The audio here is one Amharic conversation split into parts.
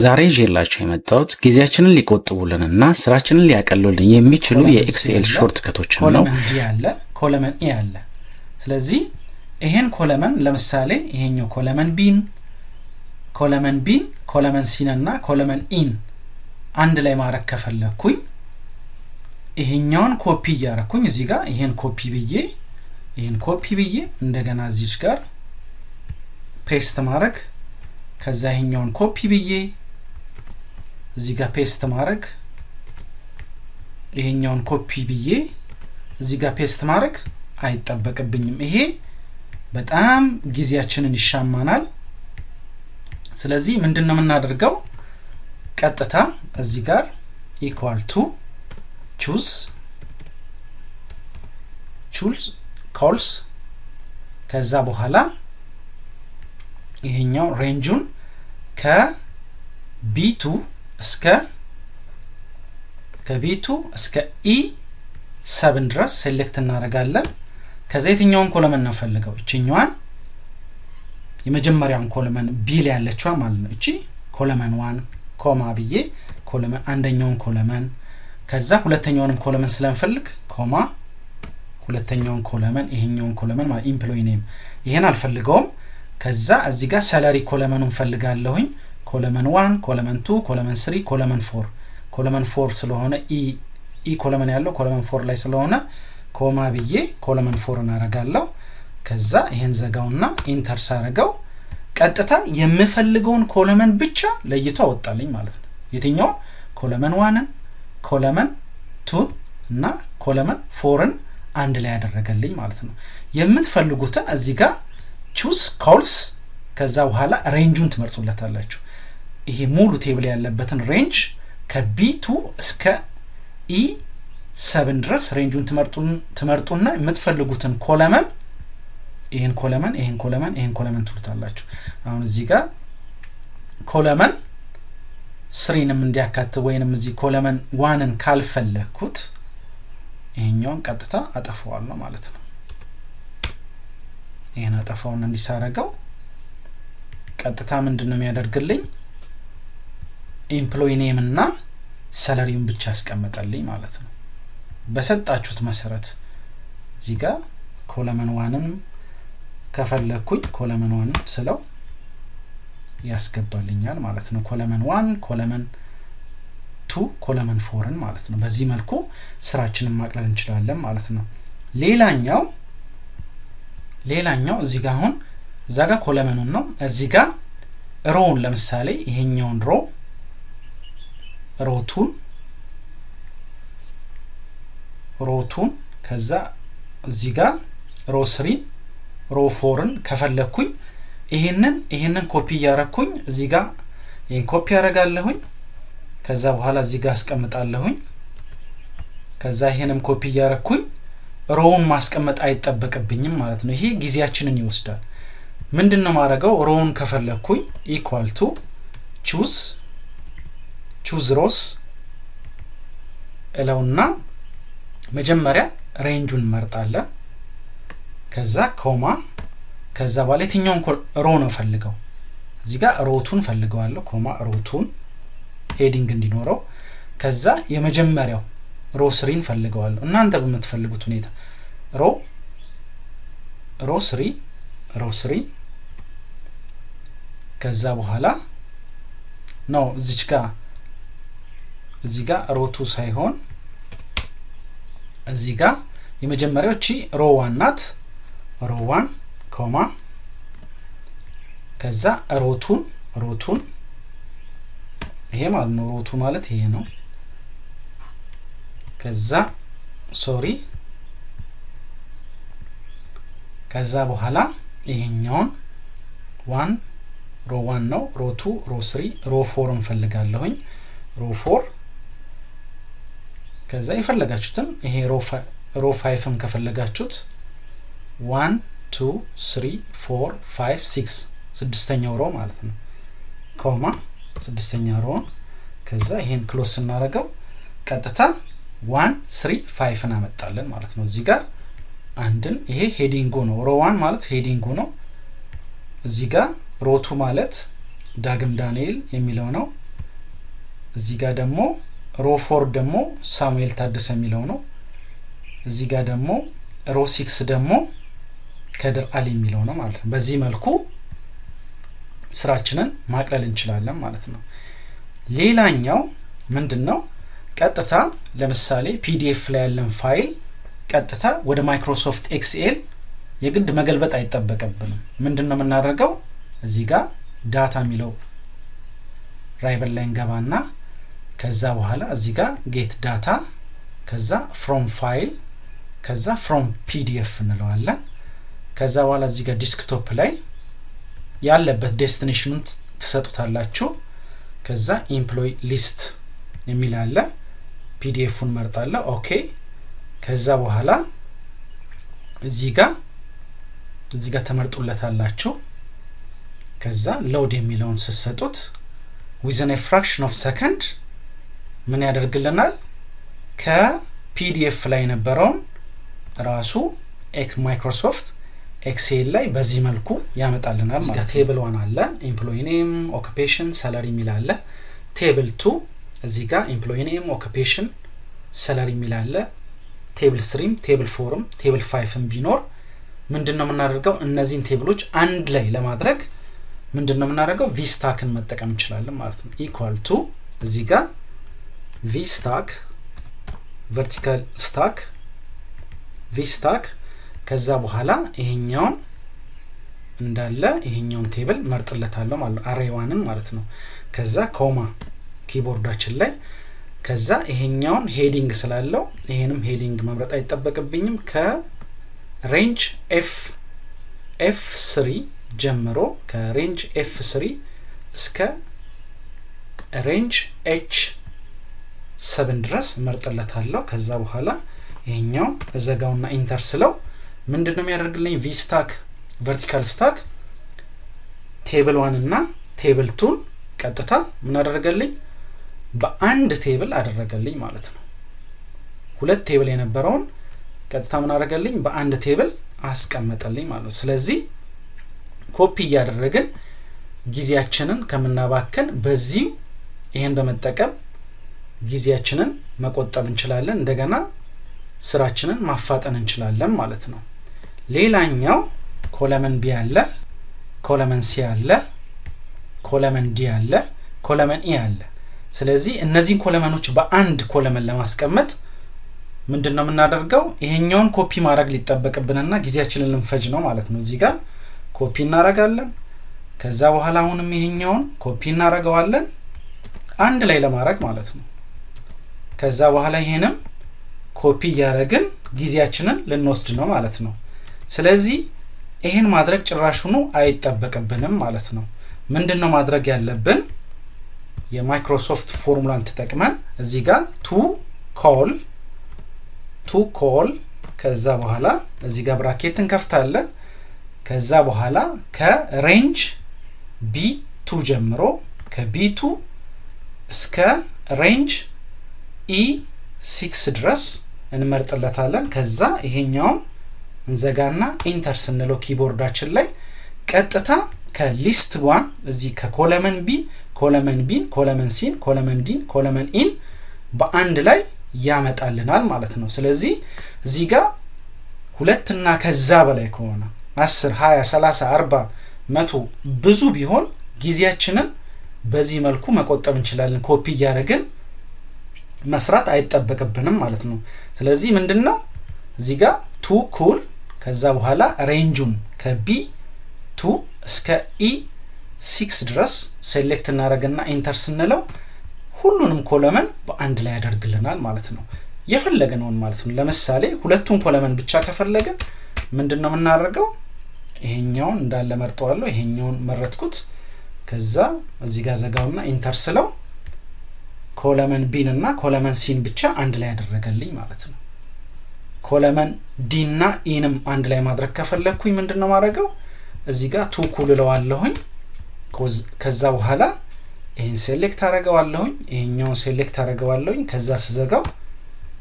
ዛሬ ይዤላችሁ የመጣሁት ጊዜያችንን ሊቆጥቡልንና ስራችንን ሊያቀሉልን የሚችሉ የኤክስኤል ሾርትከቶችን ነው። ኮለመን ዲ አለ፣ ኮለመን ኤ አለ። ስለዚህ ይሄን ኮለመን ለምሳሌ ይሄኛው ኮለመን ቢን፣ ኮለመን ሲን እና ኮለመን ኢን አንድ ላይ ማረክ ከፈለኩኝ ይሄኛውን ኮፒ ያረኩኝ እዚህ ጋር ይሄን ኮፒ ብዬ እንደገና እዚች ጋር ፔስት ማረክ ከዛ ይሄኛውን ኮፒ ብዬ እዚህ ጋር ፔስት ማረክ ይሄኛውን ኮፒ ብዬ እዚህ ጋር ፔስት ማረክ አይጠበቅብኝም። ይሄ በጣም ጊዜያችንን ይሻማናል። ስለዚህ ምንድነው የምናደርገው? ቀጥታ እዚህ ጋር equal to choose calls ከዛ በኋላ ይሄኛው ሬንጁን ከB2 እስከ E7 ድረስ ሴሌክት እናደርጋለን። ከዛ የትኛውን ኮለመን ነው ፈልገው? እቺኛዋን የመጀመሪያውን ኮለመን ቢ ላይ ያለችው ማለት ነው። እቺ ኮለመን 1 ኮማ ብዬ ኮለመን አንደኛውን ኮለመን ከዛ ሁለተኛውንም ኮለመን ስለምፈልግ ኮማ ሁለተኛውን ኮለመን ይሄኛውን ኮለመን ማለት ኢምፕሎይ ኔም ይሄን አልፈልገውም። ከዛ እዚህ ጋር ሳላሪ ኮለመኑን ፈልጋለሁኝ። ኮለመን 1 ኮለመን 2 ኮለመን 3 ኮለመን 4 ስለሆነ ኢ ኮለመን ያለው ኮለመን 4 ላይ ስለሆነ ኮማ ብዬ ኮለመን 4 እናረጋለሁ። ከዛ ይሄን ዘጋውና ኢንተር ሳረጋው ቀጥታ የምፈልገውን ኮለመን ብቻ ለይቶ አወጣልኝ ማለት ነው። የትኛው ኮለመን 1ን ኮለመን 2 እና ኮለመን 4ን አንድ ላይ ያደረገልኝ ማለት ነው። የምትፈልጉትን እዚህ ጋር choose calls ከዛ በኋላ ሬንጁን ትመርጡለታላችሁ። ይሄ ሙሉ ቴብል ያለበትን ሬንጅ ከB2 እስከ E7 ድረስ ሬንጁን ትመርጡና የምትፈልጉትን ኮለመን ይሄን ኮለመን ትሉታላችሁ። አሁን እዚህ ጋር ኮለመን 3ንም እንዲያካትት ወይንም እዚህ ኮለመን 1ን ካልፈለኩት ይሄኛውን ቀጥታ አጠፋዋለሁ ማለት ነው። ይሄን አጠፋውና እንዲሳረገው ቀጥታ ምንድነው የሚያደርግልኝ? ኤምፕሎይ ኔም እና ሳላሪውን ብቻ አስቀምጣልኝ ማለት ነው። በሰጣችሁት መሰረት እዚህ ጋር ኮለመን 1ን ከፈለኩኝ ኮለመን 1 ስለው ያስገባልኛል ማለት ነው። ኮለመን 1 ኮለመን 2 ኮለመን 4ን ማለት ነው። በዚህ መልኩ ስራችንን ማቅለል እንችላለን ማለት ነው። ሌላኛው እዚህ ጋር አሁን እዛ ጋር ኮለመኑን ነው። እዚህ ጋር ሮውን ለምሳሌ ይሄኛውን ሮቱን ከዛ እዚህ ጋር ሮ 3 ሮ 4ን ከፈለኩኝ ይሄንን ኮፒ ያረኩኝ እዚህ ጋር ይሄን ኮፒ ያረጋለሁኝ። ከዛ በኋላ እዚህ ጋር አስቀምጣለሁኝ። ከዛ ይሄንም ኮፒ ያረኩኝ ሮውን ማስቀመጥ አይጠበቅብኝም ማለት ነው። ይሄ ጊዜያችንን ይወስዳል። ምንድነው ማረጋው? ሮውን ከፈለኩኝ equal to choose rows እለውና መጀመሪያ ሬንጁን መርጣለን። ከዛ ኮማ ከዛ በኋላ የትኛውን ሮ ነው ፈልገው? እዚህ ጋር ሮቱን ፈልገዋለሁ። ኮማ ሮቱን ሄዲንግ እንዲኖረው ከዛ የመጀመሪያው ሮ 3ን ፈልገዋለሁ። እናንተ በምትፈልጉት ሁኔታ ሮ 3 ከዛ በኋላ ነው እዚህ ጋር ሮ 2 ሳይሆን እዚህ ጋር የመጀመሪያው እቺ ሮ 1 ናት። ሮ 1 ኮማ ከዛ ሮቱን ይሄ ማለት ነው። ሮቱ ማለት ይሄ ነው። ከዛ ከዛ በኋላ ይሄኛውን ሮ 1 ነው። ሮ 2 ሮ 3 ሮ 4 እንፈልጋለሁኝ። ሮ 4 ከዛ የፈለጋችሁትን ይሄ ሮ 5ም ከፈለጋችሁት 1 2 3 4 5 6 ስድስተኛው ሮ ማለት ነው። ኮማ ስድስተኛው ሮ ከዛ ይሄን ክሎስ እናደርገው ቀጥታ 1 3 5ን አመጣለን ማለት ነው። እዚህ ጋር አንድን ይሄ ሄዲንጉ ነው። ሮ 1 ማለት ሄዲንጉ ነው። እዚህ ጋር ሮ 2 ማለት ዳግም ዳንኤል የሚለው ነው። እዚህ ጋር ደግሞ ሮ 4 ደግሞ ሳሙኤል ታደሰ የሚለው ነው። እዚህ ጋር ደግሞ ሮ 6 ደግሞ ከድር አሊ የሚለው ነው ማለት ነው። በዚህ መልኩ ስራችንን ማቅለል እንችላለን ማለት ነው። ሌላኛው ምንድነው? ቀጥታ ለምሳሌ ፒዲኤፍ ላይ ያለን ፋይል ቀጥታ ወደ ማይክሮሶፍት ኤክስኤል የግድ መገልበጥ አይጠበቅብንም። ምንድነው የምናደርገው? እዚህ ጋር ዳታ የሚለው ራይቨል ላይ እንገባና ከዛ በኋላ እዚህ ጋር ጌት ዳታ ከዛ ፍሮም ፋይል ከዛ ፍሮም ፒዲኤፍ እንለዋለን። ከዛ በኋላ እዚህ ጋር ዲስክቶፕ ላይ ያለበት ዴስቲኔሽኑን ትሰጡታላችሁ። ከዛ ኤምፕሎይ ሊስት የሚል አለ። ፒዲኤፉን መርጣለሁ። ኦኬ። ከዛ በኋላ እዚህ ጋር ተመርጡለታላችሁ። ከዛ ሎድ የሚለውን ስትሰጡት within a fraction of second ምን ያደርግልናል? ከፒዲኤፍ ላይ የነበረውን ራሱ ማይክሮሶፍት ኤክሴል ላይ በዚህ መልኩ ያመጣልናል ማለት ነው። ቴብል 1 አለ ኤምፕሎይ ኔም ኦኩፔሽን ሳላሪ የሚል አለ። ቴብል 2 እዚህ ጋር ኤምፕሎይ ኔም ኦኩፔሽን ሳላሪ የሚል አለ። ቴብል 3 ቴብል 4 ቴብል 5 ቢኖር ምንድነው የምናደርገው? እነዚህን ቴብሎች አንድ ላይ ለማድረግ ምንድነው የምናደርገው? ቪስታክን መጠቀም እንችላለን ማለት ነው። ኢኳል ቱ እዚህ ጋር ቪስታክ ቨርቲካል ስታክ ቪስታክ ከዛ በኋላ ይሄኛውን እንዳለ ይሄኛውን ቴብል መርጥለታለሁ ማለት ነው። አሬ ዋንን ማለት ነው። ከዛ ኮማ ኪቦርዳችን ላይ ከዛ ይሄኛውን ሄዲንግ ስላለው ይሄንም ሄዲንግ መምረጥ አይጠበቅብኝም። ከሬንጅ F3 ጀምሮ ከሬንጅ F3 እስከ ሬንጅ H7 ድረስ መርጥለታለሁ። ከዛ በኋላ ይሄኛው እዘጋውና ኢንተር ስለው ምንድነው የሚያደርግልኝ? ቪስታክ ቨርቲካል ስታክ ቴብል 1 እና ቴብል 2 ቀጥታ ምን አደረገልኝ? በአንድ ቴብል አደረገልኝ ማለት ነው። ሁለት ቴብል የነበረውን ቀጥታ ምን አደረገልኝ? በአንድ ቴብል አስቀመጠልኝ ማለት ነው። ስለዚህ ኮፒ እያደረግን ጊዜያችንን ከምናባከን በዚህ ይሄን በመጠቀም ጊዜያችንን መቆጠብ እንችላለን። እንደገና ስራችንን ማፋጠን እንችላለን ማለት ነው። ሌላኛው ኮለመን ቢ አለ፣ ኮለመን ሲ አለ፣ ኮለመን ዲ አለ፣ ኮለመን ኢ አለ። ስለዚህ እነዚህን ኮለመኖች በአንድ ኮለመን ለማስቀመጥ ምንድነው የምናደርገው? ይሄኛውን ኮፒ ማድረግ ሊጠበቅብንና ጊዜያችንን ልንፈጅ ነው ማለት ነው። እዚህ ጋር ኮፒ እናረጋለን። ከዛ በኋላ አሁንም ይሄኛውን ኮፒ እናረጋዋለን አንድ ላይ ለማድረግ ማለት ነው። ከዛ በኋላ ይሄንም ኮፒ ያደረግን ጊዜያችንን ልንወስድ ነው ማለት ነው። ስለዚህ ይሄን ማድረግ ጭራሹኑ አይጠበቅብንም ማለት ነው። ምንድነው ማድረግ ያለብን? የማይክሮሶፍት ፎርሙላን ተጠቅመን እዚህ ጋር ቱ ኮል ከዛ በኋላ እዚህ ጋር ብራኬት እንከፍታለን። ከዛ በኋላ ከሬንጅ B2 ጀምሮ ከB2 እስከ ሬንጅ E6 ድረስ እንመርጥለታለን። ከዛ ይሄኛውን እንዘጋና ኢንተር ስንለው ኪቦርዳችን ላይ ቀጥታ ከሊስት 1 እዚህ ከኮለመን B ኮለመን B ኮለመን C ኮለመን D ኮለመን E በአንድ ላይ ያመጣልናል ማለት ነው። ስለዚህ እዚህ ጋር ሁለት እና ከዛ በላይ ከሆነ 10 20 30 40 100 ብዙ ቢሆን ጊዜያችንን በዚህ መልኩ መቆጠብ እንችላለን። ኮፒ ያደረግን መስራት አይጠበቅብንም ማለት ነው። ስለዚህ ምንድነው እዚህ ጋር ቱ ኩል ከዛ በኋላ ሬንጁን ከB2 እስከ E6 ድረስ ሴሌክት እናደርግና ኢንተር ስንለው ሁሉንም ኮለመን በአንድ ላይ ያደርግልናል ማለት ነው። የፈለገነውን ማለት ነው። ለምሳሌ ሁለቱን ኮለመን ብቻ ከፈለግን ምንድነው የምናደርገው? ይሄኛውን እንዳለ መርጠዋለሁ። ይሄኛውን መረጥኩት። ከዛ እዚህ ጋር ዘጋውና ኢንተር ስለው ኮለመን ቢን እና ኮለመን ሲን ብቻ አንድ ላይ ያደረገልኝ ማለት ነው። ኮለመን ዲ እና ኢንም አንድ ላይ ማድረግ ከፈለኩኝ ምንድነው ማድረገው? እዚህ ጋር ቱ ኩል ለዋለሁኝ። ከዛ በኋላ ይሄን ሴሌክት አደርገዋለሁኝ፣ ይሄኛውን ሴሌክት አደርገዋለሁኝ። ከዛ ስዘጋው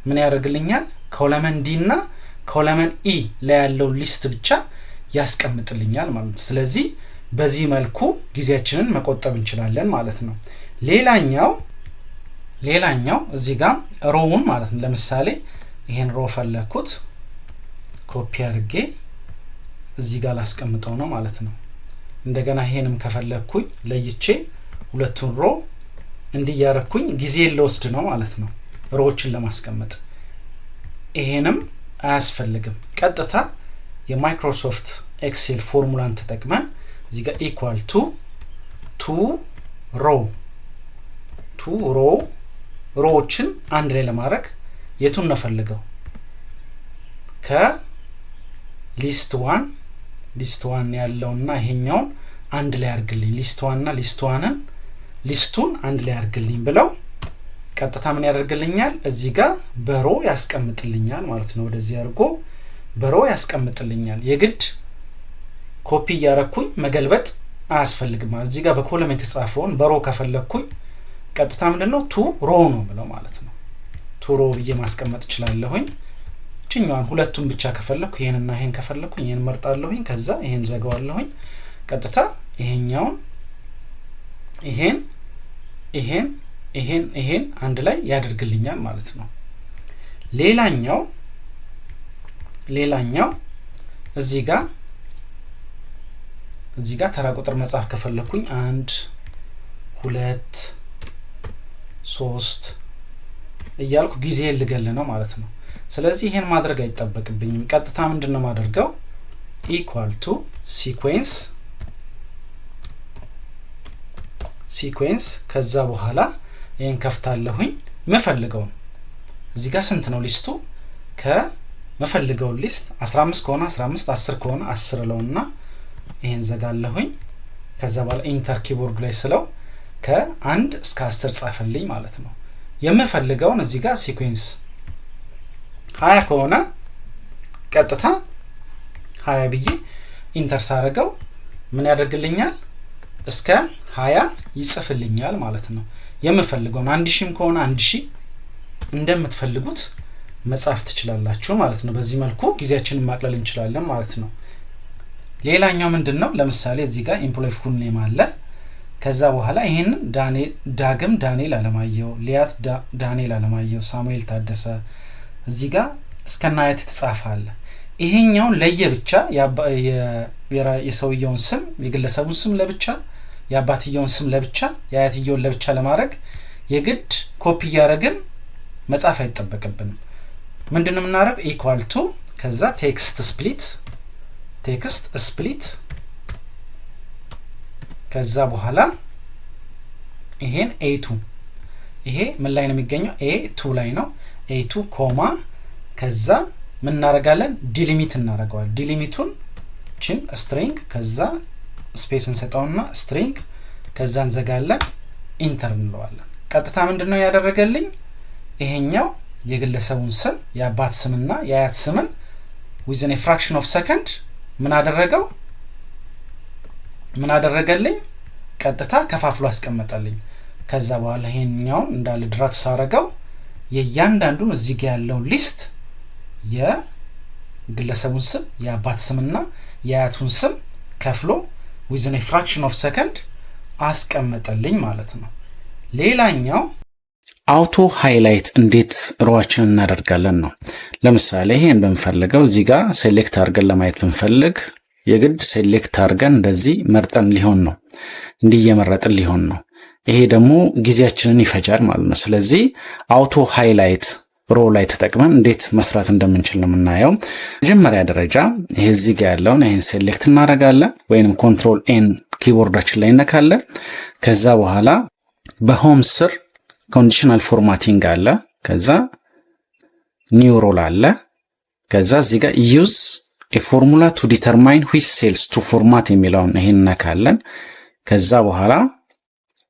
ምን ያደርግልኛል? ኮለመን ዲ እና ኮለመን ኢ ላይ ያለው ሊስት ብቻ ያስቀምጥልኛል ማለት ነው። ስለዚህ በዚህ መልኩ ጊዜያችንን መቆጠብ እንችላለን ማለት ነው። ሌላኛው ሌላኛው እዚህ ጋር ሮውን ማለት ነው። ለምሳሌ ይሄን ሮ ፈለኩት ኮፒ አድርጌ እዚህ ጋር ላስቀምጠው ነው ማለት ነው። እንደገና ይሄንም ከፈለኩኝ ለይቼ ሁለቱን ሮ እንዲያረኩኝ ጊዜ ለወስድ ነው ማለት ነው ሮዎችን ለማስቀመጥ። ይሄንም አያስፈልግም። ቀጥታ የማይክሮሶፍት ኤክሴል ፎርሙላን ተጠቅመን እዚህ ጋር ኢኳል ቱ ሮ ሮዎችን አንድ ላይ ለማድረግ የቱን ነው ፈልገው ከሊስት 1 ያለውና ይሄኛውን አንድ ላይ አድርግልኝ ሊስት 1 እና ሊስቱን አንድ ላይ አድርግልኝ ብለው ቀጥታ ምን ያደርግልኛል እዚህ ጋር በሮ ያስቀምጥልኛል ማለት ነው። ወደዚህ አድርጎ በሮ ያስቀምጥልኛል። የግድ ኮፒ ያረኩኝ መገልበጥ አያስፈልግም። እዚህ ጋር በኮለም የተጻፈውን በሮ ከፈለኩኝ ቀጥታ ምንድነው ቱ ሮ ነው ብለው ማለት ነው። ቱ ሮ ብዬ ማስቀመጥ እችላለሁኝ። እኛን ሁለቱን ብቻ ከፈለኩ ይሄንና ይሄን ከፈለኩኝ ይሄን መርጣለሁኝ። ከዛ ይሄን ዘጋዋለሁኝ። ቀጥታ ይሄኛውን ይሄን አንድ ላይ ያደርግልኛል ማለት ነው። ሌላኛው እዚህ ጋር ተራ ቁጥር መጻፍ ከፈለኩኝ 1 2 3 እያልኩ ጊዜ ልገል ነው ማለት ነው። ስለዚህ ይሄን ማድረግ አይጠበቅብኝም። ቀጥታ ምንድነው ማደርገው ኢኳል ቱ ሲኩዌንስ ከዛ በኋላ ይሄን ከፍታለሁኝ መፈልገው እዚህ ጋር ስንት ነው ሊስቱ ከመፈልገው ሊስት 15 ከሆነ 15 10 ከሆነ 10 ለውና ይሄን ዘጋለሁኝ። ከዛ በኋላ ኢንተር ኪቦርድ ላይ ስለው ከ1 እስከ 10 ጻፈልኝ ማለት ነው። የምፈልገውን እዚህ ጋር ሲኩዌንስ 20 ከሆነ ቀጥታ 20 ብዬ ኢንተር ሳረገው ምን ያደርግልኛል እስከ 20 ይጽፍልኛል ማለት ነው። የምፈልገውን 1000 ከሆነ 1000 እንደምትፈልጉት መጻፍ ትችላላችሁ ማለት ነው። በዚህ መልኩ ጊዜያችንን ማቅለል እንችላለን ማለት ነው። ሌላኛው ምንድነው ለምሳሌ እዚህ ጋር ኤምፕሎይ ፉል ኔም አለ። ከዛ በኋላ ይሄን ዳግም ዳንኤል አለማየሁ፣ ሊያት ዳንኤል አለማየሁ፣ ሳሙኤል ታደሰ እዚህ ጋር እስከናየት ተጻፈ አለ። ይሄኛውን ለየብቻ የሰውየውን ስም የግለሰቡን ስም ለብቻ የአባትየውን ስም ለብቻ የአያትየውን ለብቻ ለማድረግ የግድ ኮፒ ያረግን መጻፍ አይጠበቅብንም። ምንድነው የምናረግ ኢኳል ቱ ከዛ ቴክስት ስፕሊት ከዛ በኋላ ይሄን A2 ይሄ ምን ላይ ነው የሚገኘው A2 ላይ ነው። A2 ኮማ ከዛ ምን እናረጋለን ዲሊሚት እናረጋዋለን። ዲሊሚቱን ችን ስትሪንግ ከዛ ስፔስ እንሰጣውና ስትሪንግ ከዛ እንዘጋለን ኢንተር እንለዋለን። ቀጥታ ምንድነው ያደረገልኝ ይሄኛው የግለሰቡን ስም የአባት ስምና የአያት ስምን within a fraction of second ምን አደረገልኝ ቀጥታ ከፋፍሎ አስቀመጠልኝ። ከዛ በኋላ ይሄኛውን እንዳለ ድራግ ሳረጋው የእያንዳንዱን እዚህ ጋር ያለውን ሊስት የግለሰቡን ስም የአባት ስምና የአያቱን ስም ከፍሎ within a fraction of second አስቀመጠልኝ ማለት ነው። ሌላኛው አውቶ ሃይላይት እንዴት ሮዋችን እናደርጋለን ነው። ለምሳሌ ይሄን በመፈልገው እዚህ ጋር ሴሌክት አድርገን ለማየት ብንፈልግ የግድ ሴሌክት አድርገን እንደዚህ መርጠን ሊሆን ነው እንዲየመረጥን ሊሆን ነው። ይሄ ደግሞ ጊዜያችንን ይፈጃል ማለት ነው። ስለዚህ አውቶ ሃይላይት ሮ ላይ ተጠቅመን እንዴት መስራት እንደምንችል ነው የምናየው። መጀመሪያ ደረጃ ይሄ እዚህ ጋር ያለውን ይሄን ሴሌክት እናደርጋለን ወይንም ኮንትሮል ኤን ኪቦርዳችን ላይ እንነካለን። ከዛ በኋላ በሆም ስር ኮንዲሽናል ፎርማቲንግ አለ። ከዛ ኒው ሮል አለ። ከዛ እዚህ ጋር ዩዝ a formula to determine which cells to format የሚለውን ይሄን ነካለን። ከዛ በኋላ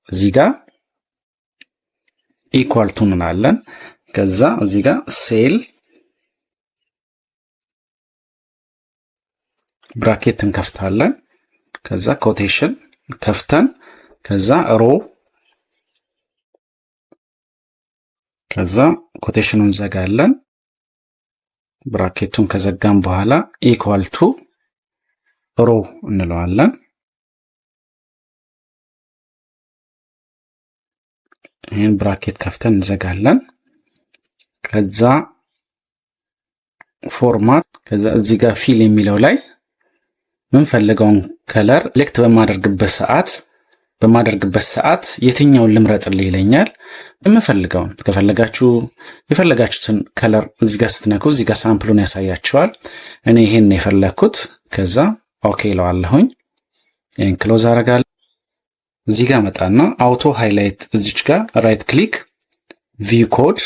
እዚህ ጋር ኢኳል ቱ እንላለን። ከዛ እዚህ ጋር ሴል ብራኬት እንከፍታለን። ከዛ ኮቴሽን ከፍተን ከዛ ሮ ከዛ ኮቴሽኑን ዘጋለን። ብራኬቱን ከዘጋን በኋላ ኢኳል ቱ ሮ እንለዋለን። ይሄን ብራኬት ከፍተን እንዘጋለን። ከዛ ፎርማት፣ ከዛ እዚህ ጋር ፊል የሚለው ላይ ምን ፈልገውን ከለር ሴሌክት በማደርግበት ሰዓት የትኛውን ልምረጥልህ ይለኛል። የምፈልገውን የፈለጋችሁትን ከለር እዚህ ጋር ስትነኩ እዚህ ጋር ሳምፕሉን ያሳያችኋል። እኔ ይሄን ነው የፈለኩት። ከዛ ኦኬ እለዋለሁኝ። ይሄን ክሎዝ አደርጋለሁ። እዚህ ጋር መጣና አውቶ ሃይላይት እዚች ጋር ራይት ክሊክ ቪው ኮድ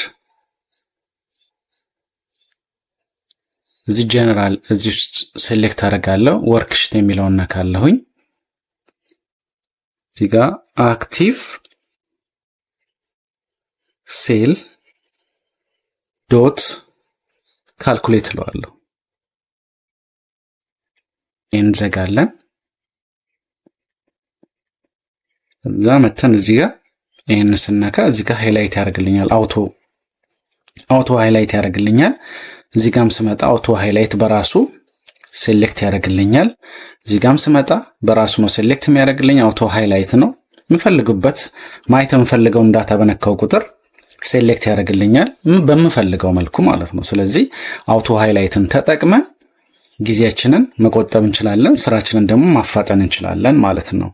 እዚህ ጀነራል እዚህ ውስጥ ሴሌክት አደርጋለሁ። ወርክሺት የሚለውን ነካለሁኝ። እዚህ ጋር አክቲቭ ሴል ዶት ካልኩሌት እለዋለሁ። እንዘጋለን። እዛ መተን እዚህ ጋር ይሄን ስነካ እዚህ ጋር ሃይላይት ያደርግልኛል። አውቶ ሃይላይት ያደርግልኛል። እዚህ ጋርም ስመጣ አውቶ ሃይላይት በራሱ ሴሌክት ያደርግልኛል። እዚህ ጋርም ስመጣ በራሱ ነው ሴሌክት የሚያደርግልኝ። አውቶ ሃይላይት ነው የምፈልግበት ማየት የምፈልገውን ዳታ በነካው ቁጥር ሴሌክት ያደርግልኛል በምፈልገው መልኩ ማለት ነው። ስለዚህ አውቶ ሃይላይትን ተጠቅመን ጊዜያችንን መቆጠብ እንችላለን፣ ስራችንን ደግሞ ማፋጠን እንችላለን ማለት ነው።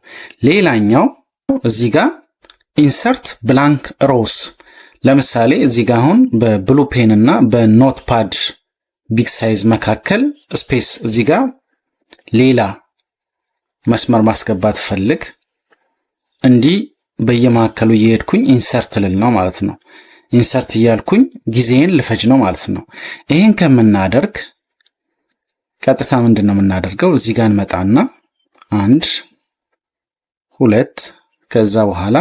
ሌላኛው እዚህ ጋር ኢንሰርት ብላንክ ሮውስ፣ ለምሳሌ እዚህ ጋር አሁን በብሉ ፔን እና በኖትፓድ ቢግ ሳይዝ መካከል ስፔስ እዚህ ጋር ሌላ መስመር ማስገባት ፈልግ እንዲህ በየመካከሉ እየሄድኩኝ ኢንሰርት ልል ነው ማለት ነው። ኢንሰርት እያልኩኝ ጊዜን ልፈጅ ነው ማለት ነው። ይሄን ከምናደርግ ቀጥታ ምንድነው የምናደርገው? እዚህ ጋር እንመጣና 1 2 ከዛ በኋላ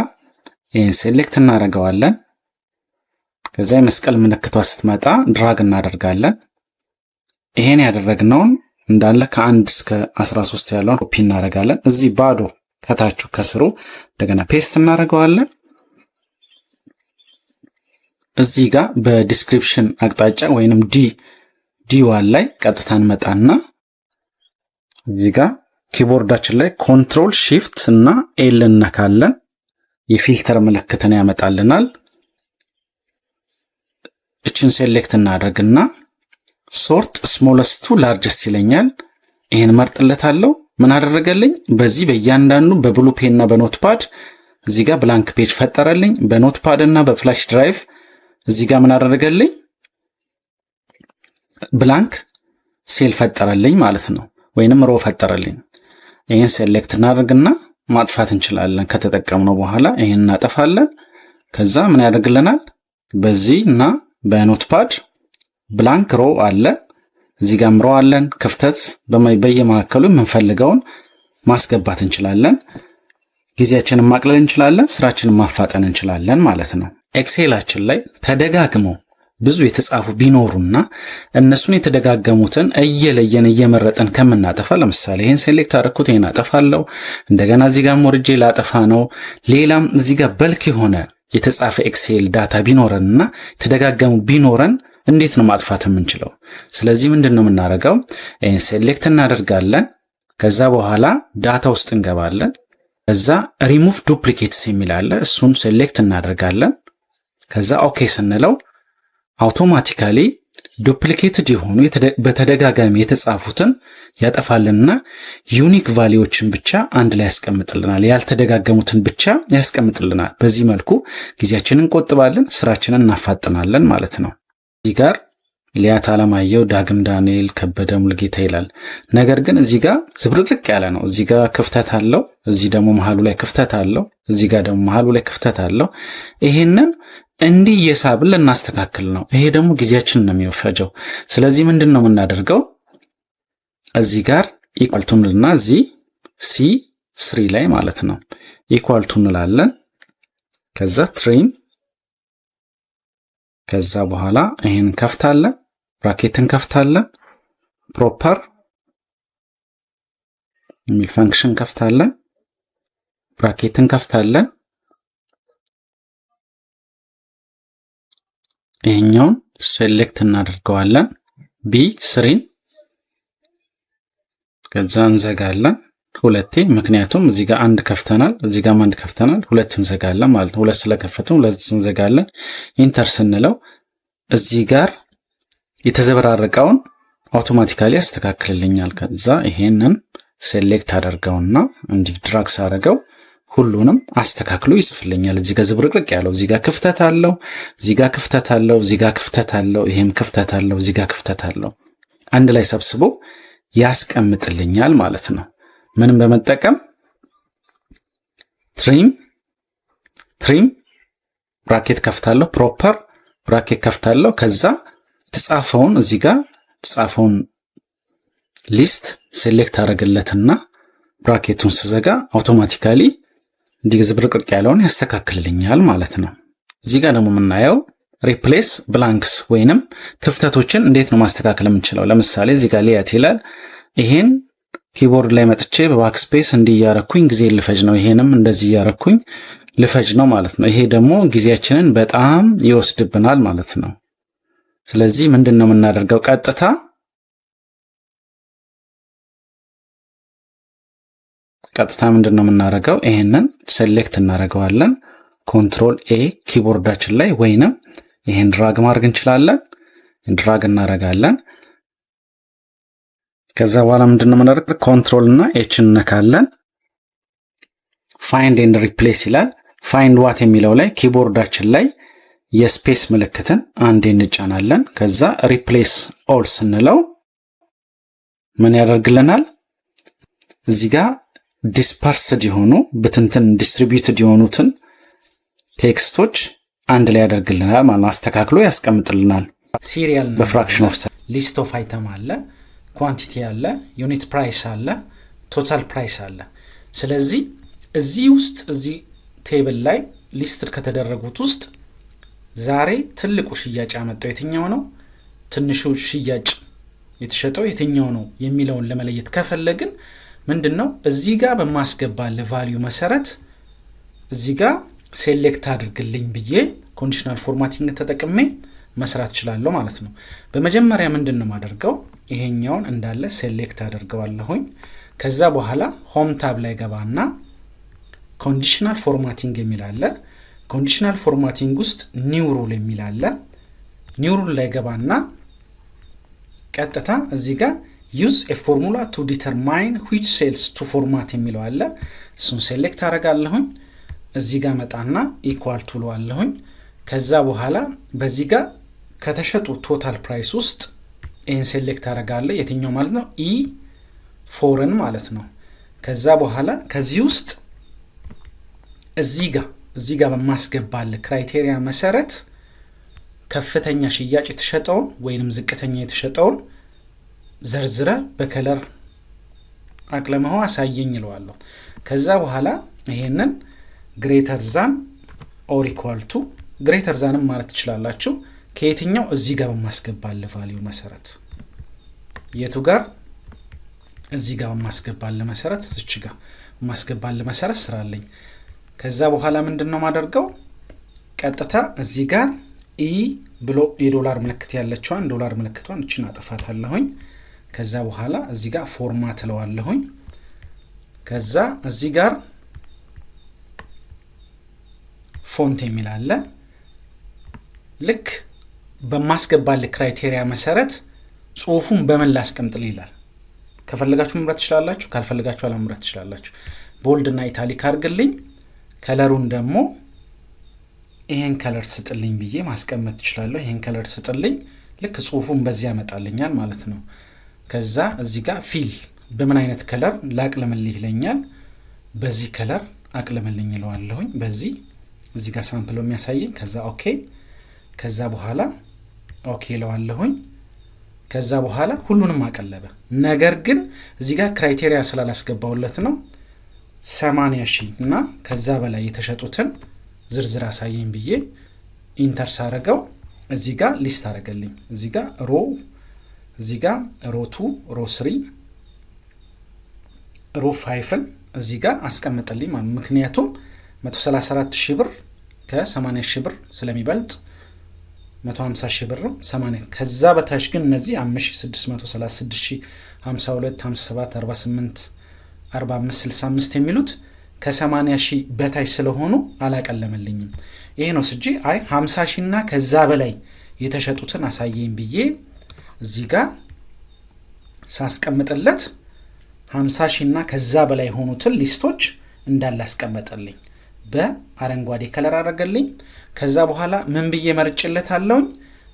ይሄን ሴሌክት እናደርገዋለን። ከዛ የመስቀል ምልክቷ ስትመጣ ድራግ እናደርጋለን። ይሄን ያደረግነውን እንዳለ ከ1 እስከ 13 ያለውን ኮፒ እናደርጋለን። እዚህ ባዶ ከታቹ ከስሩ እንደገና ፔስት እናደርገዋለን። እዚህ ጋር በዲስክሪፕሽን አቅጣጫ ወይንም ዲ1 ላይ ቀጥታ እንመጣና እዚህ ጋር ኪቦርዳችን ላይ ኮንትሮል ሺፍት እና ኤል እንነካለን። የፊልተር ምልክትን ያመጣልናል። እችን ሴሌክት እናደርግና ሶርት ስሞለስት ቱ ላርጀስት ይለኛል። ይሄን መርጥለታለሁ። ምን አደረገልኝ? በዚህ በእያንዳንዱ በብሉ ፔን እና በኖትፓድ እዚህ ጋር ብላንክ ፔጅ ፈጠረልኝ። በኖትፓድ እና በፍላሽ ድራይቭ እዚህ ጋር ምን አደረገልኝ? ብላንክ ሴል ፈጠረልኝ ማለት ነው፣ ወይንም ሮ ፈጠረልኝ። ይሄን ሴሌክት እናደርግና ማጥፋት እንችላለን። ከተጠቀምነው በኋላ ይሄን እናጠፋለን። ከዛ ምን ያደርግልናል? በዚህ እና በኖትፓድ ብላንክ ሮ አለ፣ እዚህ ጋር ሮ አለን። ክፍተት በየመካከሉ የምንፈልገውን ማስገባት እንችላለን። ጊዜያችንን ማቅለል እንችላለን፣ ስራችንን ማፋጠን እንችላለን ማለት ነው። ኤክሴላችን ላይ ተደጋግመው ብዙ የተጻፉ ቢኖሩና እነሱን የተደጋገሙትን እየለየን እየመረጠን ከምናጠፋ፣ ለምሳሌ ይሄን ሴሌክት አደረኩት፣ ይሄን አጠፋለሁ። እንደገና እዚህ ጋር ሞርጄ ላጠፋ ነው። ሌላም እዚህ ጋር በልክ የሆነ የተጻፈ ኤክሴል ዳታ ቢኖረንና ተደጋገሙ ቢኖረን እንዴት ነው ማጥፋት የምንችለው? ስለዚህ ምንድነው የምናደርገው? ይሄን ሴሌክት እናደርጋለን። ከዛ በኋላ ዳታ ውስጥ እንገባለን። ከዛ ሪሙቭ ዱፕሊኬትስ የሚል አለ፣ እሱን ሴሌክት እናደርጋለን። ከዛ ኦኬ ስንለው አውቶማቲካሊ ዱፕሊኬትድ የሆኑ በተደጋጋሚ የተጻፉትን ያጠፋልንና ዩኒክ ቫሊዎችን ብቻ አንድ ላይ ያስቀምጥልናል፣ ያልተደጋገሙትን ብቻ ያስቀምጥልናል። በዚህ መልኩ ጊዜያችንን እንቆጥባለን፣ ስራችንን እናፋጥናለን ማለት ነው። እዚህ ጋር ሊያት አለማየሁ፣ ዳግም ዳንኤል፣ ከበደ ሙልጌታ ይላል። ነገር ግን እዚህ ጋር ዝብርቅርቅ ያለ ነው። እዚህ ጋር ክፍተት አለው፣ እዚህ ደግሞ መሃሉ ላይ ክፍተት አለው፣ እዚህ ጋር ደግሞ መሃሉ ላይ ክፍተት አለው። ይሄንን እንዲህ እየሳብን ልናስተካክል ነው። ይሄ ደግሞ ጊዜያችንን ነው የሚወፈጀው። ስለዚህ ምንድን ነው የምናደርገው? እዚህ ጋር ኢኳልቱ እንልና እዚህ C3 ላይ ማለት ነው ኢኳልቱ እንላለን። ከዛ ትሪም፣ ከዛ በኋላ ይሄን ከፍታለን፣ ብራኬትን ከፍታለን፣ ፕሮፐር የሚል ፈንክሽን ከፍታለን፣ ብራኬትን ከፍታለን። ይሄኛውን ሴሌክት እናደርገዋለን B3፣ ከዛ እንዘጋለን። ሁለቴ፣ ምክንያቱም እዚህ ጋር አንድ ከፍተናል፣ እዚህ ጋር አንድ ከፍተናል፣ ሁለት እንዘጋለን ማለት ነው። ሁለት ስለከፈትን ሁለት እንዘጋለን። ኢንተር ስንለው እዚህ ጋር የተዘበራረቀውን አውቶማቲካሊ ያስተካክልልኛል። ከዛ ይሄንን ሴሌክት አደርገውና እንዲህ ድራግ ሳደርገው ሁሉንም አስተካክሎ ይጽፍልኛል። እዚህ ጋር ዝብርቅርቅ ያለው እዚህ ጋር ክፍተት አለው፣ እዚህ ጋር ክፍተት አለው፣ እዚህ ጋር ክፍተት አለው፣ ይሄም ክፍተት አለው፣ እዚህ ጋር ክፍተት አለው። አንድ ላይ ሰብስቦ ያስቀምጥልኛል ማለት ነው። ምንም በመጠቀም ትሪም ብራኬት ከፍታለሁ፣ ፕሮፐር ብራኬት ከፍታለሁ። ከዛ ተጻፈውን እዚህ ጋር ተጻፈውን ሊስት ሴሌክት አደረግለትና ብራኬቱን ስዘጋ አውቶማቲካሊ እንዲህ ዝብርቅርቅ ያለውን ያስተካክልልኛል ማለት ነው። እዚህ ጋር ደግሞ የምናየው ሪፕሌስ ብላንክስ ወይንም ክፍተቶችን እንዴት ነው ማስተካከል የምንችለው። ለምሳሌ እዚህ ጋር ሌያት ይላል። ይሄን ኪቦርድ ላይ መጥቼ በባክስፔስ እንዲህ እያረኩኝ ጊዜ ልፈጅ ነው። ይሄንም እንደዚህ እያረኩኝ ልፈጅ ነው ማለት ነው። ይሄ ደግሞ ጊዜያችንን በጣም ይወስድብናል ማለት ነው። ስለዚህ ምንድን ነው የምናደርገው? ቀጥታ ምንድን ነው የምናደርገው? ይሄንን ሴሌክት እናደርገዋለን ኮንትሮል ኤ ኪቦርዳችን ላይ፣ ወይንም ይሄን ድራግ ማድረግ እንችላለን። ድራግ እናደርጋለን። ከዛ በኋላ ምንድን ነው የምናደርገው? ኮንትሮል እና ኤች እንነካለን። ፋይንድ ኤንድ ሪፕሌስ ይላል። ፋይንድ ዋት የሚለው ላይ ኪቦርዳችን ላይ የስፔስ ምልክትን አንዴ እንጫናለን። ከዛ ሪፕሌስ ኦል ስንለው ምን ያደርግልናል? እዚህ ጋር ዲስፐርስድ የሆኑ ብትንትን ዲስትሪቢዩትድ የሆኑትን ቴክስቶች አንድ ላይ ያደርግልናል ማለት ነው። አስተካክሎ ያስቀምጥልናል። ሲሪያል በፍራክሽን ኦፍ ሊስት ኦፍ አይተም አለ፣ ኳንቲቲ አለ፣ ዩኒት ፕራይስ አለ፣ ቶታል ፕራይስ አለ። ስለዚህ እዚህ ውስጥ እዚህ ቴብል ላይ ሊስትድ ከተደረጉት ውስጥ ዛሬ ትልቁ ሽያጭ ያመጣው የትኛው ነው፣ ትንሹ ሽያጭ የተሸጠው የትኛው ነው የሚለውን ለመለየት ከፈለግን ምንድነው እዚህ ጋር በማስገባለ ቫልዩ መሰረት እዚህ ጋር ሴሌክት አድርግልኝ ብዬ ኮንዲሽናል ፎርማቲንግ ተጠቅሜ መስራት እችላለሁ ማለት ነው። በመጀመሪያ ምንድነው ማደርገው? ይሄኛውን እንዳለ ሴሌክት አደርገዋለሁኝ። ከዛ በኋላ ሆም ታብ ላይ ገባና ኮንዲሽናል ፎርማቲንግ የሚል አለ። ኮንዲሽናል ፎርማቲንግ ውስጥ ኒው ሩል የሚል አለ። ኒው ሩል ላይ ገባና ቀጥታ እዚህ ጋር use a formula to determine which cells to format የሚለው አለ። እሱን ሴሌክት አደርጋለሁኝ። እዚህ ጋር መጣና ኢኳል ቱ ለዋለሁኝ። ከዛ በኋላ በዚህ ጋር ከተሸጡ ቶታል ፕራይስ ውስጥ ይሄን ሴሌክት አደርጋለሁ። የትኛው ማለት ነው? ፎረን ማለት ነው። ከዛ በኋላ ከዚህ ውስጥ እዚህ ጋር በማስገባለ ክራይቴሪያ መሰረት ከፍተኛ ሽያጭ የተሸጠውን ወይንም ዝቅተኛ የተሸጠውን ዘርዝረ በከለር አቅለመው አሳየኝ ይለዋለሁ። ከዛ በኋላ ይሄንን ግሬተር ዛን ኦር ኢኳል ቱ ግሬተር ዛንም ማለት ትችላላችሁ። ከየትኛው እዚህ ጋር በማስገባለ ቫልዩ መሰረት የቱ ጋር እዚህ ጋር በማስገባለ መሰረት እዚች ጋር በማስገባለ መሰረት ስራለኝ። ከዛ በኋላ ምንድነው ማደርገው? ቀጥታ እዚህ ጋር ኢ ብሎ የዶላር ምልክት ያለችዋን ዶላር ምልክቷን እቺን አጠፋታለሁኝ። ከዛ በኋላ እዚህ ጋር ፎርማት ለዋለሁኝ። ከዛ እዚህ ጋር ፎንት የሚል አለ። ልክ በማስገባል ክራይቴሪያ መሰረት ጽሁፉን በመን ላስቀምጥል ይላል። ከፈለጋችሁ መምረጥ ትችላላችሁ፣ ካልፈለጋችሁ አለመምረጥ ትችላላችሁ። ቦልድ እና ኢታሊክ አድርግልኝ፣ ከለሩን ደግሞ ይሄን ከለር ስጥልኝ ብዬ ማስቀመጥ ትችላለሁ። ይሄን ከለር ስጥልኝ፣ ልክ ጽሁፉን በዚህ ያመጣልኛል ማለት ነው። ከዛ እዚህ ጋር ፊል በምን አይነት ከለር ላቅለምልኝ ይለኛል። በዚህ ከለር አቅለምልኝ ይለዋለሁኝ። በዚህ እዚህ ጋር ሳምፕል የሚያሳየኝ። ከዛ ኦኬ። ከዛ በኋላ ኦኬ ይለዋለሁኝ። ከዛ በኋላ ሁሉንም አቀለበ። ነገር ግን እዚህ ጋር ክራይቴሪያ ስላላስገባውለት ነው 80,000 እና ከዛ በላይ የተሸጡትን ዝርዝር አሳየኝ ብዬ ኢንተር ሳረገው እዚህ ጋር ሊስት አረገልኝ። እዚህ ጋር ሮ እዚህ ጋር ሮ 2 ሮ 3 ሮ 5 እዚህ ጋር አስቀምጠልኝ ማለት ምክንያቱም 134,000 ብር ከ80,000 ብር ስለሚበልጥ 150,000 ብር 80 ከዛ በታች ግን እነዚህ 5,636,052 57 48 45 65 የሚሉት ከ80,000 በታች ስለሆኑ አላቀለመልኝም። ይሄ ነው ስጂ አይ 50,000 እና ከዛ በላይ የተሸጡትን አሳየኝ ብዬ እዚህ ጋር ሳስቀምጥለት 50,000 እና ከዛ በላይ ሆኑትን ሊስቶች እንዳለ አስቀመጠልኝ። በአረንጓዴ ከለር አደረገልኝ። ከዛ በኋላ ምን ብዬ መርጭለታለሁ?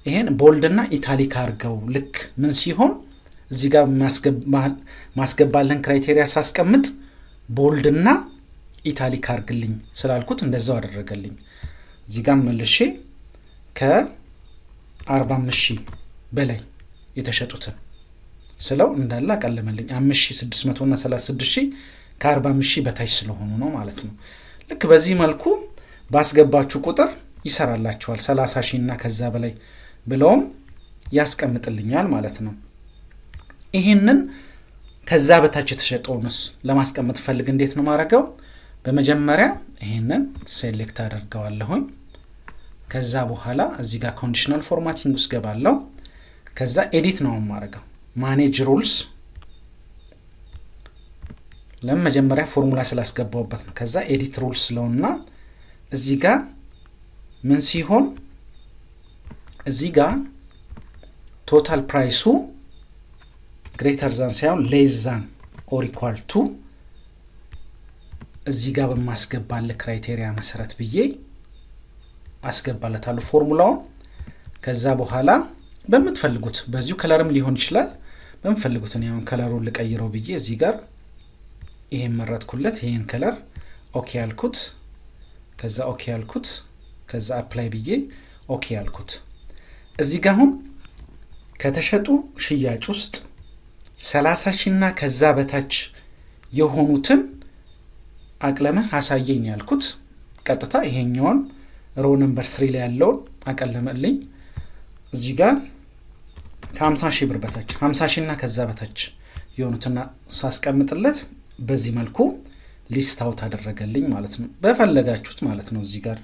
ይሄን ቦልድና ኢታሊክ አድርገው ልክ ምን ሲሆን እዚህ ጋር ማስገባለን ክራይቴሪያ ሳስቀምጥ ቦልድና ኢታሊክ አድርግልኝ ስላልኩት እንደዛው አደረገልኝ። እዚህ ጋር መልሼ ከ45,000 በላይ የተሸጡትን ስለው እንዳለ አቀለመልኝ። 5,600 እና 36,000 ከ45,000 በታች ስለሆኑ ነው ማለት ነው። ልክ በዚህ መልኩ ባስገባችሁ ቁጥር ይሰራላችኋል። 30,000 እና ከዛ በላይ ብለውም ያስቀምጥልኛል ማለት ነው። ይሄንን ከዛ በታች የተሸጠውንስ ለማስቀመጥ ፈልግ እንዴት ነው ማረጋው? በመጀመሪያ ይሄንን ሴሌክት አደርገዋለሁኝ። ከዛ በኋላ እዚህ ጋር ኮንዲሽናል ፎርማቲንግ ውስጥ ገባለሁ። ከዛ ኤዲት ነው ማረጋው ማኔጅ ሩልስ ለመጀመሪያ ፎርሙላ ስላስገባውበት ነው። ከዛ ኤዲት ሩልስ ስለውና እዚህ ጋር ምን ሲሆን እዚህ ጋር ቶታል ፕራይሱ ግሬተር ዛን ሳይሆን ሌስ ዛን ኦር ኢኳል ቱ እዚህ ጋር በማስገባለ ክራይቴሪያ መሰረት ብዬ አስገባለታለሁ ፎርሙላውን። ከዛ በኋላ በመትፈልጉት በዚሁ ከለርም ሊሆን ይችላል በመፈልጉት ነው ያውን ከለሩን ልቀይረው ብዬ እዚህ ጋር ይሄን መረጥኩለት። ይሄን ከለር ኦኬ ያልኩት። ከዛ ኦኬ ያልኩት። ከዛ አፕላይ ብዬ ኦኬ ያልኩት። እዚህ ጋር አሁን ከተሸጡ ሽያጭ ውስጥ 30,000 እና ከዛ በታች የሆኑትን አቅለመ አሳየኝ ያልኩት። ቀጥታ ይሄኛውን ሮ ነምበር 3 ላይ ያለውን አቀለመልኝ። እዚህ ጋር ከ50,000 ብር በታች 50,000 እና ከዛ በታች የሆኑትና ሳስቀምጥለት በዚህ መልኩ ሊስት አውት አደረገልኝ ማለት ነው። በፈለጋችሁት ማለት ነው እዚህ ጋር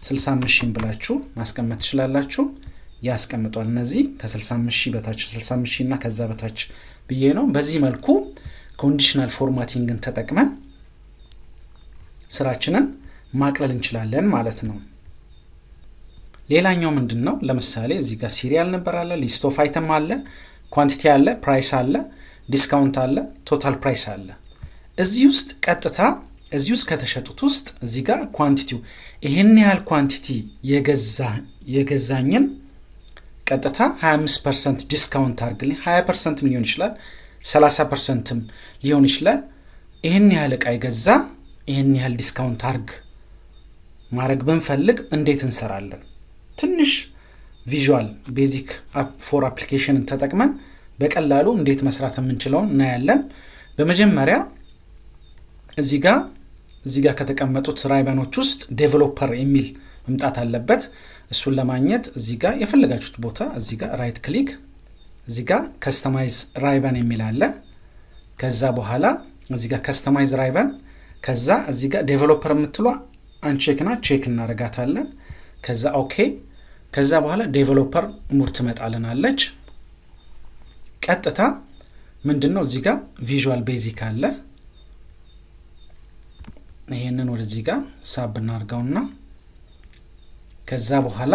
65,000 ብላችሁ ማስቀመጥ ትችላላችሁ። ያስቀምጧል። እነዚህ ከ65,000 በታች 65,000 እና ከዛ በታች ብዬ ነው። በዚህ መልኩ ኮንዲሽናል ፎርማቲንግን ተጠቅመን ስራችንን ማቅለል እንችላለን ማለት ነው። ሌላኛው ምንድነው? ለምሳሌ እዚህ ጋር ሲሪያል ነበር አለ፣ ሊስት ኦፍ አይተም አለ፣ ኳንቲቲ አለ፣ ፕራይስ አለ፣ ዲስካውንት አለ፣ ቶታል ፕራይስ አለ። እዚህ ውስጥ ቀጥታ እዚህ ውስጥ ከተሸጡት ውስጥ እዚህ ጋር ኳንቲቲው ይሄን ያህል ኳንቲቲ የገዛኝን ቀጥታ 25% ዲስካውንት አድርግልኝ። 20% ሊሆን ይችላል 30%ም ሊሆን ይችላል። ይሄን ያህል ዕቃ ይገዛ ይሄን ያህል ዲስካውንት አርግ ማድረግ ብንፈልግ እንዴት እንሰራለን? ትንሽ ቪዥዋል ቤዚክ ፎር አፕሊኬሽንን ተጠቅመን በቀላሉ እንዴት መስራት የምንችለው እናያለን። በመጀመሪያ እዚህ ጋር ከተቀመጡት ራይበኖች ውስጥ ዴቨሎፐር የሚል መምጣት አለበት። እሱን ለማግኘት እዚህ ጋር የፈለጋችሁት ቦታ እዚህ ጋር ራይት ክሊክ እዚህ ጋር ከስተማይዝ ራይበን የሚል አለ። ከዛ በኋላ እዚህ ጋር ከስተማይዝ ራይበን ከዛ እዚህ ጋር ዴቨሎፐር የምትሏ አንቼክና ቼክ እናረጋታለን። ከዛ ኦኬ። ከዛ በኋላ ዴቨሎፐር ሙር ትመጣልናለች። ቀጥታ ምንድነው እዚህ ጋር ቪዥዋል ቤዚክ አለ። ይሄንን ወደዚህ ጋር ሳብ እናርጋውና ከዛ በኋላ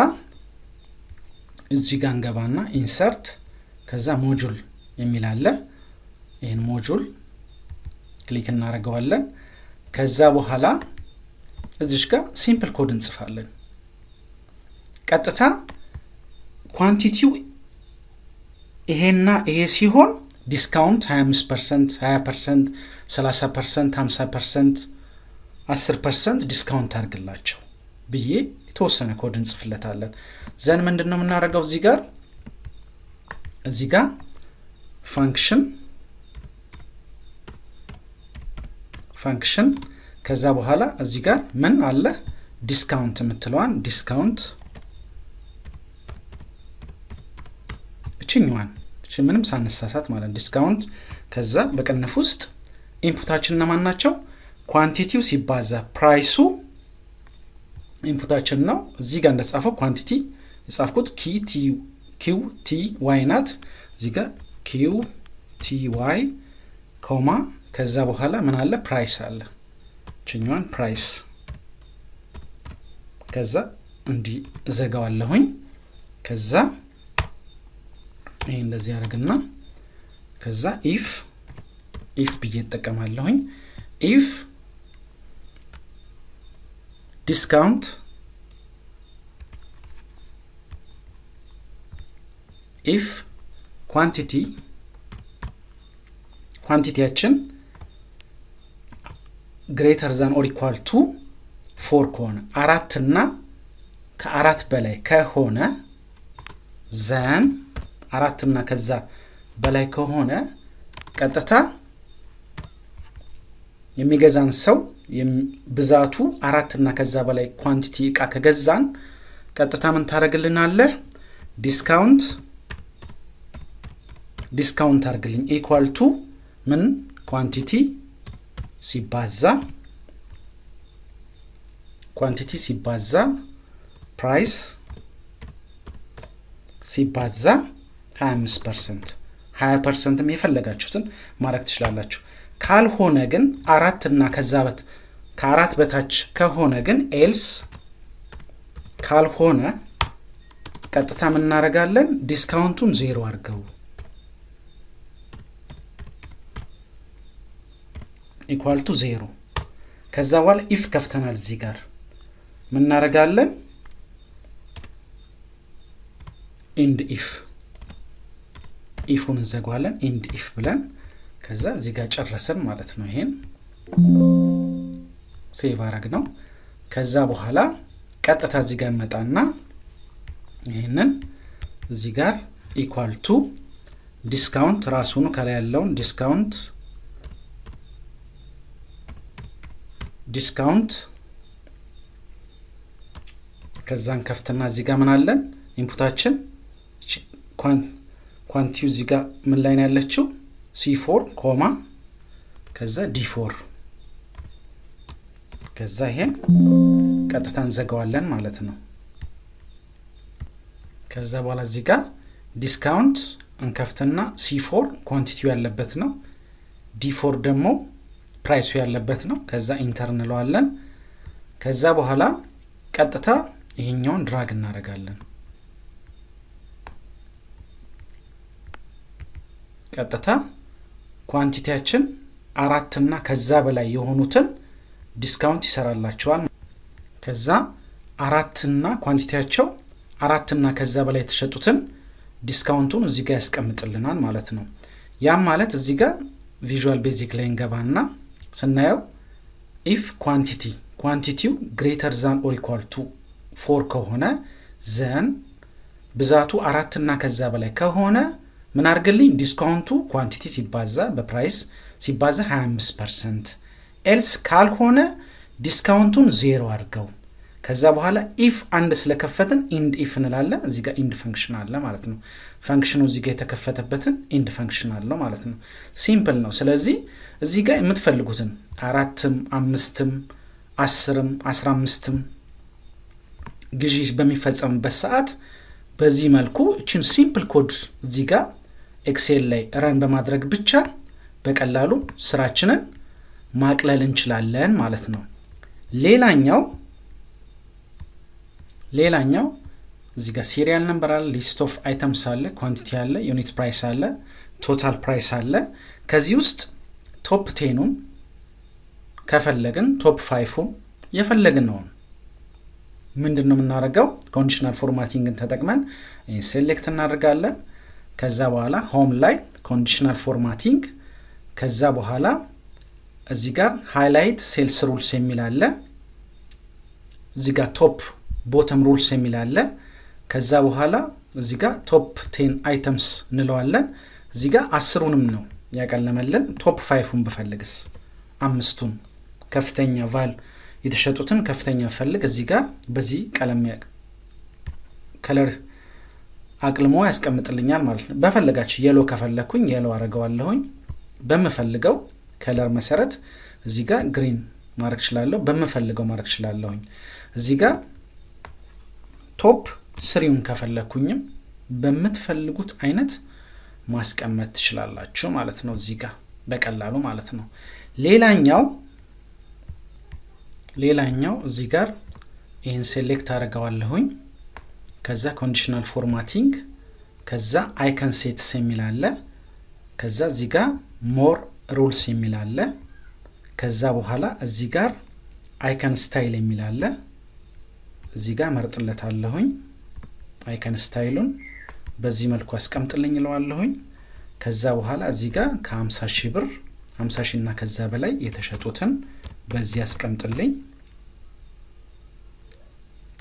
እዚህ ጋር እንገባና ኢንሰርት ከዛ ሞጁል የሚል አለ። ይሄን ሞጁል ክሊክ እናረጋዋለን። ከዛ በኋላ እዚህ ጋር ሲምፕል ኮድ እንጽፋለን። ቀጥታ ኳንቲቲው ይሄና ይሄ ሲሆን ዲስካውንት 25%፣ 20%፣ 30%፣ 50%፣ 10% ዲስካውንት አድርግላቸው ብዬ የተወሰነ ኮድ እንጽፍለታለን። ዘን ምንድነው የምናደርገው እዚህ ጋር ፋንክሽን ከዛ በኋላ እዚህ ጋር ምን አለ ዲስካውንት የምትለዋን ዲስካውንት እቺኛዋን ምንም ሳንሳሳት ማለት ዲስካውንት ከዛ በቅንፍ ውስጥ ኢንፑታችንና ማናቸው ኳንቲቲው ሲባዛ ፕራይሱ ኢንፑታችን ነው። እዚህ ጋር እንደጻፈው ኳንቲቲ የጻፍኩት ኪው ቲ ዋይ ናት። እዚህ ጋር ኪው ቲ ዋይ ኮማ ከዛ በኋላ ምን አለ ፕራይስ አለ ችኛዋን ፕራይስ ከዛ እንዲ ዘጋዋለሁኝ ከዛ ይሄን እንደዚህ ያደርግና ከዛ if ብዬ ተጠቀማለሁኝ if discount if quantityያችን greater than or equal to 4 ከሆነ 4 እና ከ4 በላይ ከሆነ then 4 እና ከዛ በላይ ከሆነ ቀጥታ የሚገዛን ሰው ብዛቱ 4 እና ከዛ በላይ ኳንቲቲ እቃ ከገዛን ቀጥታ ምን ታረግልናለህ ዲስካውንት አርግልኝ equal to ምን ኳንቲቲ ሲባዛ ፕራይስ ሲባዛ 25% 20% የፈለጋችሁትን ማድረግ ትችላላችሁ ካልሆነ ግን 4 እና ከዛ ከ4 በታች ከሆነ ግን ኤልስ ካልሆነ ቀጥታ ምን እናረጋለን ዲስካውንቱን 0 አድርገው equal to 0 ከዛ በኋላ if ከፍተናል እዚህ ጋር ምን እናረጋለን end ifን እንዘጋዋለን end if ብለን ከዛ እዚህ ጋር ጨረሰን ማለት ነው ይሄን ሴቭ አረግነው ከዛ በኋላ ቀጥታ እዚህ ጋር መጣና ይሄንን እዚህ ጋር equal to ዲስካውንት ራሱን ከላይ ያለውን ዲስካውንት ከዛን ከፍተና እዚህ ጋር ምን አለን ኢንፑታችን ኳንቲቲው እዚህ ጋር ምን ላይ ነው ያለችው C4 ኮማ ከዛ D4 ከዛ ይሄን ቀጥታ እንዘጋዋለን ማለት ነው ከዛ በኋላ እዚህ ጋር ዲስካውንት እንከፍተና C4 ኳንቲቲው ያለበት ነው D4 ደግሞ ፕራይሱ ያለበት ነው ከዛ ኢንተር እንለዋለን ከዛ በኋላ ቀጥታ ይሄኛውን ድራግ እናረጋለን ቀጥታ ኳንቲቲያችን 4 እና ከዛ በላይ የሆኑትን ዲስካውንት ይሰራላችኋል ከዛ 4 እና ኳንቲቲያቸው 4 እና ከዛ በላይ የተሸጡትን ዲስካውንቱን እዚህ ጋር ያስቀምጥልናል ማለት ነው ያም ማለት እዚህ ጋር ቪዥዋል ቤዚክ ላይ እንገባና ስናየው if ኳንቲቲው greater than or equal to 4 ከሆነ then ብዛቱ 4 እና ከዛ በላይ ከሆነ ምን አርግልኝ ዲስካውንቱ ኳንቲቲ ሲባዛ በፕራይስ ሲባዛ 25% else ካልሆነ ዲስካውንቱን 0 አድርገው ከዛ በኋላ if አንድ ስለከፈተን end if እንላለን እዚህ ጋር end ፈንክሽን አለ ማለት ነው ፈንክሽኑ እዚህ ጋር የተከፈተበትን end ፈንክሽን አለ ማለት ነው ሲምፕል ነው ስለዚህ እዚህ ጋር የምትፈልጉትን 4ም 5ም 10ም 15ም ግዢ በሚፈጸምበት ሰዓት በዚህ መልኩ እቺን ሲምፕል ኮድ እዚህ ጋር ኤክሴል ላይ ረን በማድረግ ብቻ በቀላሉ ስራችንን ማቅለል እንችላለን ማለት ነው ሌላኛው እዚህ ጋር ሲሪያል ነምበር አለ ሊስት ኦፍ አይተምስ አለ ኳንቲቲ አለ ዩኒት ፕራይስ አለ ቶታል ፕራይስ አለ ከዚህ ውስጥ ቶፕ 10ን ከፈለግን ቶፕ 5ን የፈለግነው ምንድነው የምናደርገው ኮንዲሽናል ፎርማቲንግን ተጠቅመን ሴሌክት እናደርጋለን ከዛ በኋላ ሆም ላይ ኮንዲሽናል ፎርማቲንግ ከዛ በኋላ እዚህ ጋር ሃይላይት ሴልስ ሩልስ የሚል አለ እዚህ ጋር ቶፕ ቦተም ሩልስ የሚል አለ ከዛ በኋላ እዚህ ጋር ቶፕ 10 አይተምስ እንለዋለን እዚህ ጋር 10ንም ነው ያቀለመልን ቶፕ 5ን በፈልግስ 5ቱን ከፍተኛ ቫል የተሸጡትን ከፍተኛ ፈልግ እዚህ ጋር በዚህ ቀለም ከለር አቅልሞ ያስቀምጥልኛል ማለት ነው በፈለጋችሁ yellow ከፈለኩኝ yellow አረጋዋለሁኝ በመፈልገው ከለር መሰረት እዚህ ጋር green ማድረግ ይችላልው በመፈልገው ማድረግ ይችላልውኝ እዚህ ጋር ቶፕ 3ን ከፈለኩኝም በመትፈልጉት አይነት ማስቀመጥ ትችላላችሁ ማለት ነው እዚህ ጋር በቀላሉ ማለት ነው። ሌላኛው እዚህ ጋር ይህን ሴሌክት አደርገዋለሁኝ። ከዛ ኮንዲሽናል ፎርማቲንግ፣ ከዛ አይከን ሴትስ የሚል አለ። ከዛ እዚህ ጋር ሞር ሩልስ የሚል አለ። ከዛ በኋላ እዚህ ጋር አይከን ስታይል የሚል አለ። እዚህ ጋር መርጥለታለሁኝ። አይከን ስታይሉን በዚህ መልኩ አስቀምጥልኝ እለዋለሁኝ። ከዛ በኋላ እዚህ ጋር ከ50,000 ብር 50,000 እና ከዛ በላይ የተሸጡትን በዚህ አስቀምጥልኝ።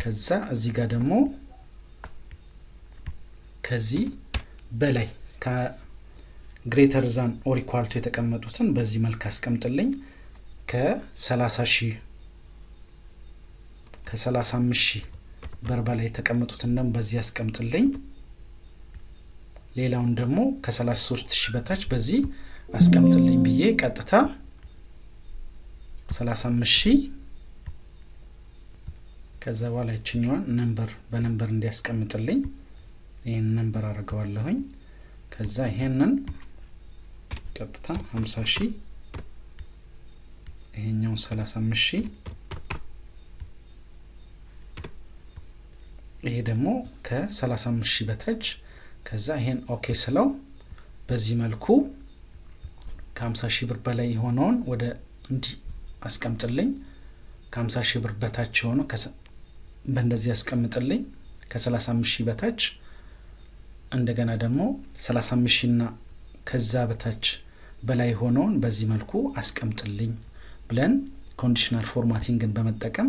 ከዛ እዚህ ጋር ደግሞ ከዚህ በላይ ከግሬተር ዛን ኦር ኢኳል ቱ የተቀመጡትን በዚህ መልኩ አስቀምጥልኝ። ከ35,000 ብር በላይ የተቀመጡትን ደግሞ በዚህ አስቀምጥልኝ። ሌላውን ደግሞ ከ33,000 በታች በዚህ አስቀምጥልኝ ብዬ ቀጥታ 35,000 ከዛ በኋላ እቺኛዋን በነምበር እንዲያስቀምጥልኝ ይሄን ነምበር አድርገዋለሁኝ። ከዛ ይሄንን ቀጥታ 50,000 ይሄኛው 35,000 ይሄ ደግሞ ከ35,000 በታች ከዛ ይሄን ኦኬ ስለው በዚህ መልኩ ከ50,000 ብር በላይ የሆነውን ወደ እንዲ አስቀምጥልኝ። ከ50,000 ብር በታች የሆነው በእንደዚህ አስቀምጥልኝ። ከ35,000 በታች እንደገና ደግሞ 35,000 እና ከዛ በታች በላይ ሆነውን በዚህ መልኩ አስቀምጥልኝ ብለን ኮንዲሽናል ፎርማቲንግን በመጠቀም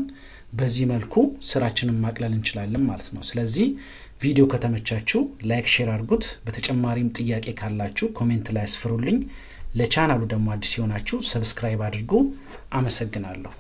በዚህ መልኩ ስራችንን ማቅለል እንችላለን ማለት ነው። ስለዚህ ቪዲዮ ከተመቻችሁ ላይክ፣ ሼር አድርጉት። በተጨማሪም ጥያቄ ካላችሁ ኮሜንት ላይ አስፍሩልኝ። ለቻናሉ ደግሞ አዲስ የሆናችሁ ሰብስክራይብ አድርጉ። አመሰግናለሁ።